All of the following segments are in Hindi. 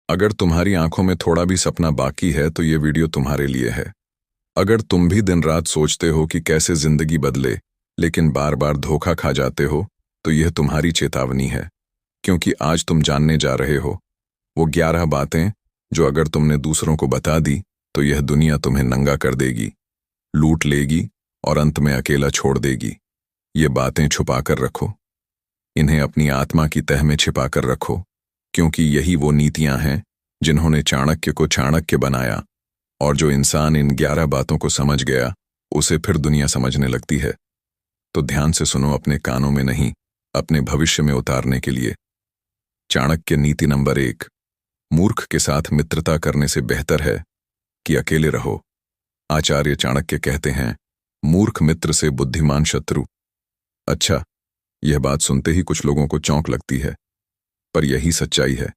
अगर तुम्हारी आंखों में थोड़ा भी सपना बाकी है तो ये वीडियो तुम्हारे लिए है। अगर तुम भी दिन रात सोचते हो कि कैसे जिंदगी बदले, लेकिन बार बार धोखा खा जाते हो, तो यह तुम्हारी चेतावनी है। क्योंकि आज तुम जानने जा रहे हो वो 11 बातें जो अगर तुमने दूसरों को बता दी तो यह दुनिया तुम्हें नंगा कर देगी, लूट लेगी और अंत में अकेला छोड़ देगी। ये बातें छुपा कर रखो, इन्हें अपनी आत्मा की तह में छिपा कर रखो, क्योंकि यही वो नीतियां हैं जिन्होंने चाणक्य को चाणक्य बनाया। और जो इंसान इन 11 बातों को समझ गया उसे फिर दुनिया समझने लगती है। तो ध्यान से सुनो, अपने कानों में नहीं, अपने भविष्य में उतारने के लिए। चाणक्य नीति नंबर 1, मूर्ख के साथ मित्रता करने से बेहतर है कि अकेले रहो। आचार्य चाणक्य कहते हैं, मूर्ख मित्र से बुद्धिमान शत्रु। अच्छा, यह बात सुनते ही कुछ लोगों को चौंक लगती है, पर यही सच्चाई है।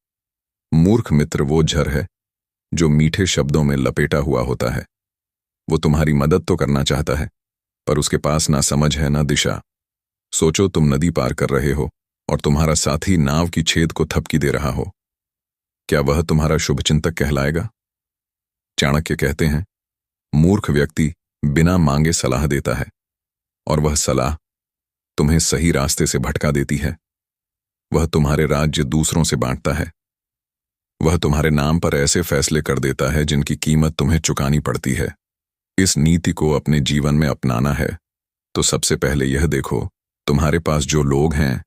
मूर्ख मित्र वो झर है जो मीठे शब्दों में लपेटा हुआ होता है। वो तुम्हारी मदद तो करना चाहता है, पर उसके पास ना समझ है ना दिशा। सोचो, तुम नदी पार कर रहे हो और तुम्हारा साथी नाव की छेद को थपकी दे रहा हो। क्या वह तुम्हारा शुभचिंतक कहलाएगा? चाणक्य कहते हैं, मूर्ख व्यक्ति बिना मांगे सलाह देता है, और वह सलाह तुम्हें सही रास्ते से भटका देती है। वह तुम्हारे राज्य दूसरों से बांटता है। वह तुम्हारे नाम पर ऐसे फैसले कर देता है जिनकी कीमत तुम्हें चुकानी पड़ती है। इस नीति को अपने जीवन में अपनाना है तो सबसे पहले यह देखो, तुम्हारे पास जो लोग हैं,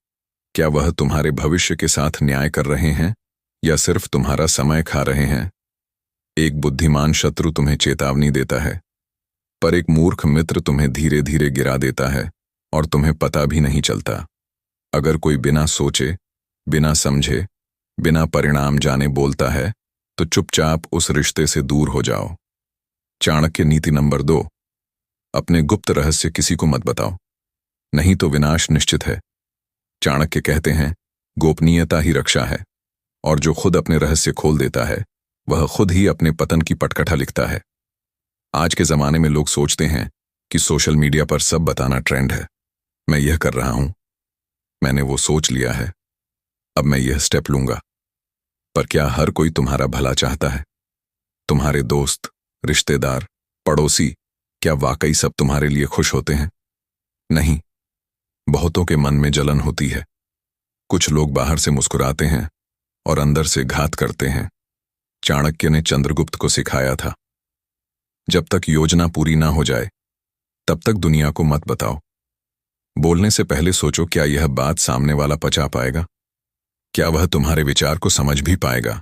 क्या वह तुम्हारे भविष्य के साथ न्याय कर रहे हैं या सिर्फ तुम्हारा समय खा रहे हैं? एक बुद्धिमान शत्रु तुम्हें चेतावनी देता है, पर एक मूर्ख मित्र तुम्हें धीरे धीरे गिरा देता है और तुम्हें पता भी नहीं चलता। अगर कोई बिना सोचे, बिना समझे, बिना परिणाम जाने बोलता है तो चुपचाप उस रिश्ते से दूर हो जाओ। चाणक्य नीति नंबर 2, अपने गुप्त रहस्य किसी को मत बताओ, नहीं तो विनाश निश्चित है। चाणक्य कहते हैं, गोपनीयता ही रक्षा है, और जो खुद अपने रहस्य खोल देता है वह खुद ही अपने पतन की पटकथा लिखता है। आज के जमाने में लोग सोचते हैं कि सोशल मीडिया पर सब बताना ट्रेंड है। मैं यह कर रहा हूं, मैंने वो सोच लिया है, अब मैं यह स्टेप लूंगा। पर क्या हर कोई तुम्हारा भला चाहता है? तुम्हारे दोस्त, रिश्तेदार, पड़ोसी, क्या वाकई सब तुम्हारे लिए खुश होते हैं? नहीं, बहुतों के मन में जलन होती है। कुछ लोग बाहर से मुस्कुराते हैं और अंदर से घात करते हैं। चाणक्य ने चंद्रगुप्त को सिखाया था, जब तक योजना पूरी ना हो जाए तब तक दुनिया को मत बताओ। बोलने से पहले सोचो, क्या यह बात सामने वाला पचा पाएगा? क्या वह तुम्हारे विचार को समझ भी पाएगा?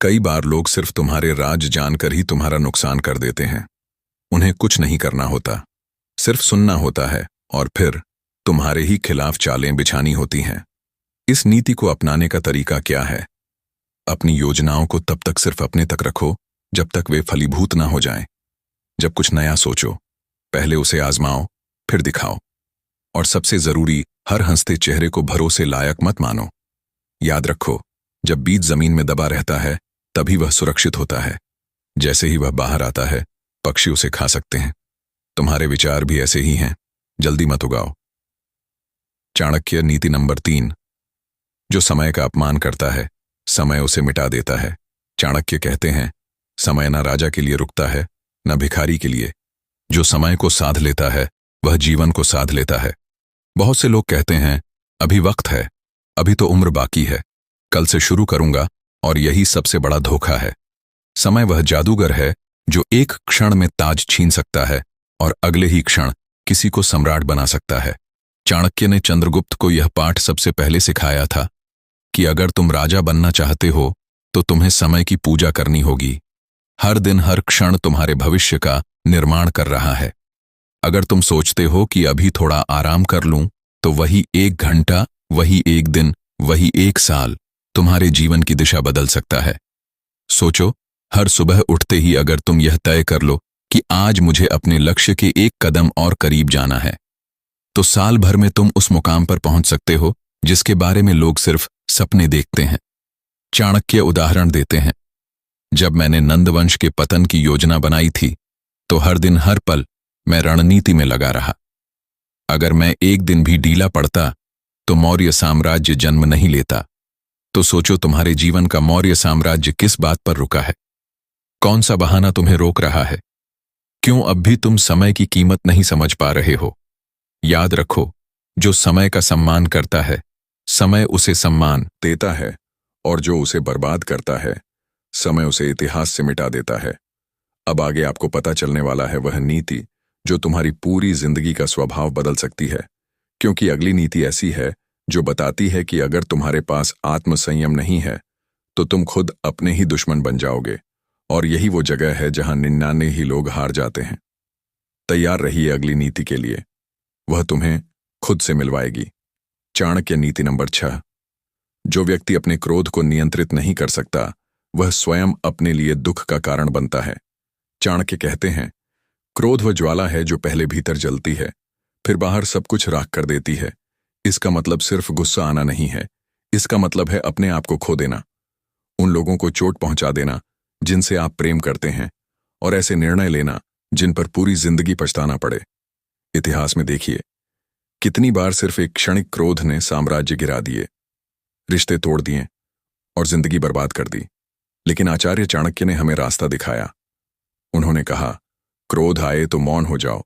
कई बार लोग सिर्फ तुम्हारे राज जानकर ही तुम्हारा नुकसान कर देते हैं। उन्हें कुछ नहीं करना होता, सिर्फ सुनना होता है और फिर तुम्हारे ही खिलाफ चालें बिछानी होती हैं। इस नीति को अपनाने का तरीका क्या है? अपनी योजनाओं को तब तक सिर्फ अपने तक रखो जब तक वे फलीभूत ना हो जाएं। जब कुछ नया सोचो, पहले उसे आजमाओ, फिर दिखाओ। और सबसे जरूरी, हर हंसते चेहरे को भरोसे लायक मत मानो। याद रखो, जब बीज जमीन में दबा रहता है तभी वह सुरक्षित होता है। जैसे ही वह बाहर आता है, पक्षी उसे खा सकते हैं। तुम्हारे विचार भी ऐसे ही हैं, जल्दी मत उगाओ। चाणक्य नीति नंबर 3, जो समय का अपमान करता है, समय उसे मिटा देता है। चाणक्य कहते हैं, समय ना राजा के लिए रुकता है, न भिखारी के लिए। जो समय को साध लेता है वह जीवन को साध लेता है। बहुत से लोग कहते हैं, अभी वक्त है, अभी तो उम्र बाकी है, कल से शुरू करूंगा, और यही सबसे बड़ा धोखा है। समय वह जादूगर है जो एक क्षण में ताज छीन सकता है और अगले ही क्षण किसी को सम्राट बना सकता है। चाणक्य ने चंद्रगुप्त को यह पाठ सबसे पहले सिखाया था कि अगर तुम राजा बनना चाहते हो तो तुम्हें समय की पूजा करनी होगी। हर दिन, हर क्षण तुम्हारे भविष्य का निर्माण कर रहा है। अगर तुम सोचते हो कि अभी थोड़ा आराम कर लूं, तो वही 1 घंटा, वही 1 दिन, वही 1 साल तुम्हारे जीवन की दिशा बदल सकता है। सोचो, हर सुबह उठते ही अगर तुम यह तय कर लो कि आज मुझे अपने लक्ष्य के 1 कदम और करीब जाना है, तो साल भर में तुम उस मुकाम पर पहुंच सकते हो जिसके बारे में लोग सिर्फ सपने देखते हैं। चाणक्य उदाहरण देते हैं, जब मैंने नंदवंश के पतन की योजना बनाई थी तो हर दिन, हर पल मैं रणनीति में लगा रहा। अगर मैं एक दिन भी ढीला पड़ता तो मौर्य साम्राज्य जन्म नहीं लेता। तो सोचो तुम्हारे जीवन का मौर्य साम्राज्य किस बात पर रुका है? कौन सा बहाना तुम्हें रोक रहा है? क्यों अब भी तुम समय की कीमत नहीं समझ पा रहे हो? याद रखो, जो समय का सम्मान करता है, समय उसे सम्मान देता है, और जो उसे बर्बाद करता है, समय उसे इतिहास से मिटा देता है। अब आगे आपको पता चलने वाला है वह नीति जो तुम्हारी पूरी जिंदगी का स्वभाव बदल सकती है, क्योंकि अगली नीति ऐसी है जो बताती है कि अगर तुम्हारे पास आत्मसंयम नहीं है तो तुम खुद अपने ही दुश्मन बन जाओगे, और यही वो जगह है जहां 99 ही लोग हार जाते हैं। तैयार रहिए अगली नीति के लिए, वह तुम्हें खुद से मिलवाएगी। चाणक्य नीति नंबर 6। जो व्यक्ति अपने क्रोध को नियंत्रित नहीं कर सकता, वह स्वयं अपने लिए दुख का कारण बनता है। चाणक्य कहते हैं, क्रोध वह ज्वाला है जो पहले भीतर जलती है, फिर बाहर सब कुछ राख कर देती है। इसका मतलब सिर्फ गुस्सा आना नहीं है, इसका मतलब है अपने आप को खो देना, उन लोगों को चोट पहुंचा देना जिनसे आप प्रेम करते हैं, और ऐसे निर्णय लेना जिन पर पूरी जिंदगी पछताना पड़े। इतिहास में देखिए, कितनी बार सिर्फ एक क्षणिक क्रोध ने साम्राज्य गिरा दिए, रिश्ते तोड़ दिए और जिंदगी बर्बाद कर दी। लेकिन आचार्य चाणक्य ने हमें रास्ता दिखाया। उन्होंने कहा, क्रोध आए तो मौन हो जाओ,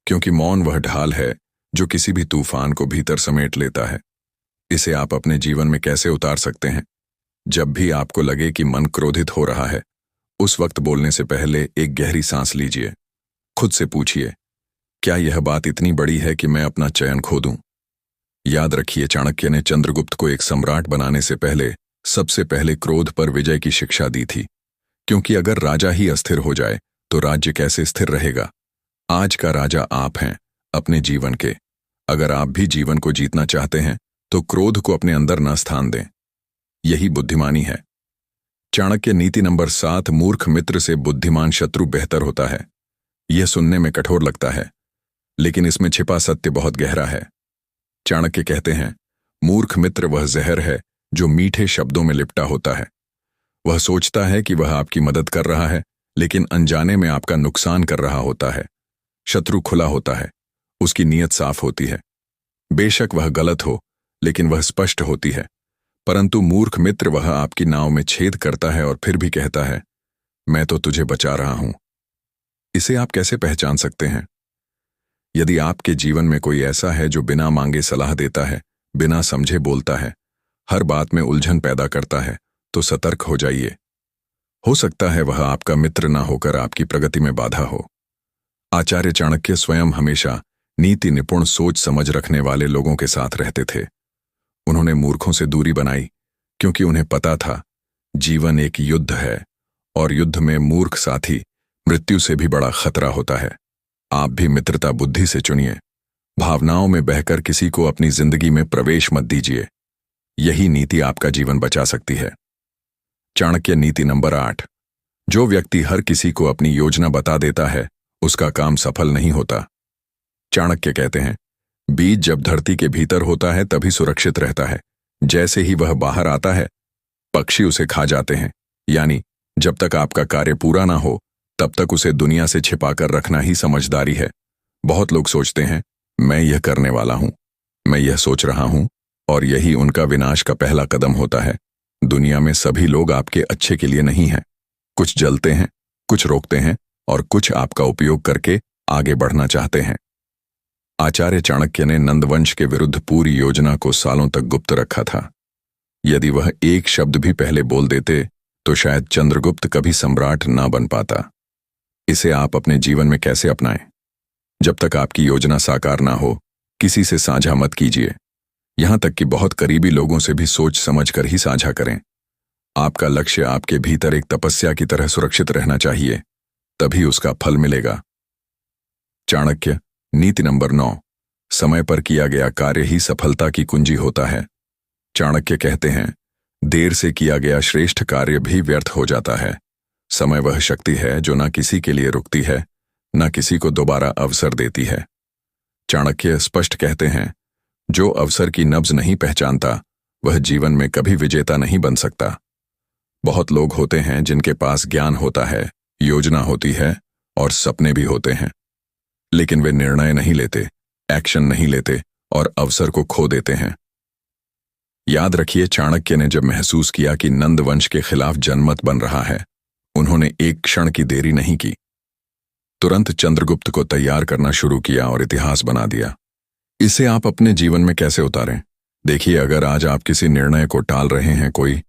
क्योंकि मौन वह ढाल है जो किसी भी तूफान को भीतर समेट लेता है। इसे आप अपने जीवन में कैसे उतार सकते हैं? जब भी आपको लगे कि मन क्रोधित हो रहा है, उस वक्त बोलने से पहले एक गहरी सांस लीजिए। खुद से पूछिए, क्या यह बात इतनी बड़ी है कि मैं अपना चयन खो दूं? याद रखिए, चाणक्य ने चंद्रगुप्त को एक सम्राट बनाने से पहले सबसे पहले क्रोध पर विजय की शिक्षा दी थी, क्योंकि अगर राजा ही अस्थिर हो जाए तो राज्य कैसे स्थिर रहेगा? आज का राजा आप हैं अपने जीवन के। अगर आप भी जीवन को जीतना चाहते हैं तो क्रोध को अपने अंदर न स्थान दें। यही बुद्धिमानी है। चाणक्य नीति नंबर 7। मूर्ख मित्र से बुद्धिमान शत्रु बेहतर होता है। यह सुनने में कठोर लगता है, लेकिन इसमें छिपा सत्य बहुत गहरा है। चाणक्य कहते हैं, मूर्ख मित्र वह जहर है जो मीठे शब्दों में लिपटा होता है। वह सोचता है कि वह आपकी मदद कर रहा है, लेकिन अनजाने में आपका नुकसान कर रहा होता है। शत्रु खुला होता है, उसकी नीयत साफ होती है। बेशक वह गलत हो, लेकिन वह स्पष्ट होती है। परंतु मूर्ख मित्र वह आपकी नाव में छेद करता है और फिर भी कहता है, मैं तो तुझे बचा रहा हूं। इसे आप कैसे पहचान सकते हैं? यदि आपके जीवन में कोई ऐसा है जो बिना मांगे सलाह देता है, बिना समझे बोलता है, हर बात में उलझन पैदा करता है, तो सतर्क हो जाइए। हो सकता है वह आपका मित्र ना होकर आपकी प्रगति में बाधा हो। आचार्य चाणक्य स्वयं हमेशा नीति निपुण सोच समझ रखने वाले लोगों के साथ रहते थे। उन्होंने मूर्खों से दूरी बनाई, क्योंकि उन्हें पता था जीवन एक युद्ध है, और युद्ध में मूर्ख साथी मृत्यु से भी बड़ा खतरा होता है। आप भी मित्रता बुद्धि से चुनिए। भावनाओं में बहकर किसी को अपनी जिंदगी में प्रवेश मत दीजिए। यही नीति आपका जीवन बचा सकती है। चाणक्य नीति नंबर 8। जो व्यक्ति हर किसी को अपनी योजना बता देता है, उसका काम सफल नहीं होता। चाणक्य कहते हैं, बीज जब धरती के भीतर होता है तभी सुरक्षित रहता है। जैसे ही वह बाहर आता है, पक्षी उसे खा जाते हैं। यानी जब तक आपका कार्य पूरा ना हो, तब तक उसे दुनिया से छिपाकर रखना ही समझदारी है। बहुत लोग सोचते हैं, मैं यह करने वाला हूं, मैं यह सोच रहा हूं, और यही उनका विनाश का पहला कदम होता है। दुनिया में सभी लोग आपके अच्छे के लिए नहीं हैं। कुछ जलते हैं, कुछ रोकते हैं, और कुछ आपका उपयोग करके आगे बढ़ना चाहते हैं। आचार्य चाणक्य ने नंदवंश के विरुद्ध पूरी योजना को सालों तक गुप्त रखा था। यदि वह एक शब्द भी पहले बोल देते तो शायद चंद्रगुप्त कभी सम्राट ना बन पाता। इसे आप अपने जीवन में कैसे अपनाएं? जब तक आपकी योजना साकार ना हो, किसी से साझा मत कीजिए। यहां तक कि बहुत करीबी लोगों से भी सोच समझकर ही साझा करें। आपका लक्ष्य आपके भीतर एक तपस्या की तरह सुरक्षित रहना चाहिए, तभी उसका फल मिलेगा। चाणक्य नीति नंबर 9। समय पर किया गया कार्य ही सफलता की कुंजी होता है। चाणक्य कहते हैं, देर से किया गया श्रेष्ठ कार्य भी व्यर्थ हो जाता है। समय वह शक्ति है जो न किसी के लिए रुकती है, न किसी को दोबारा अवसर देती है। चाणक्य स्पष्ट कहते हैं, जो अवसर की नब्ज नहीं पहचानता, वह जीवन में कभी विजेता नहीं बन सकता। बहुत लोग होते हैं जिनके पास ज्ञान होता है, योजना होती है और सपने भी होते हैं, लेकिन वे निर्णय नहीं लेते, एक्शन नहीं लेते और अवसर को खो देते हैं। याद रखिए, चाणक्य ने जब महसूस किया कि नंद वंश के खिलाफ जनमत बन रहा है, उन्होंने एक क्षण की देरी नहीं की। तुरंत चंद्रगुप्त को तैयार करना शुरू किया और इतिहास बना दिया। इसे आप अपने जीवन में कैसे उतारें? देखिए, अगर आज आप किसी निर्णय को टाल रहे हैं, कोई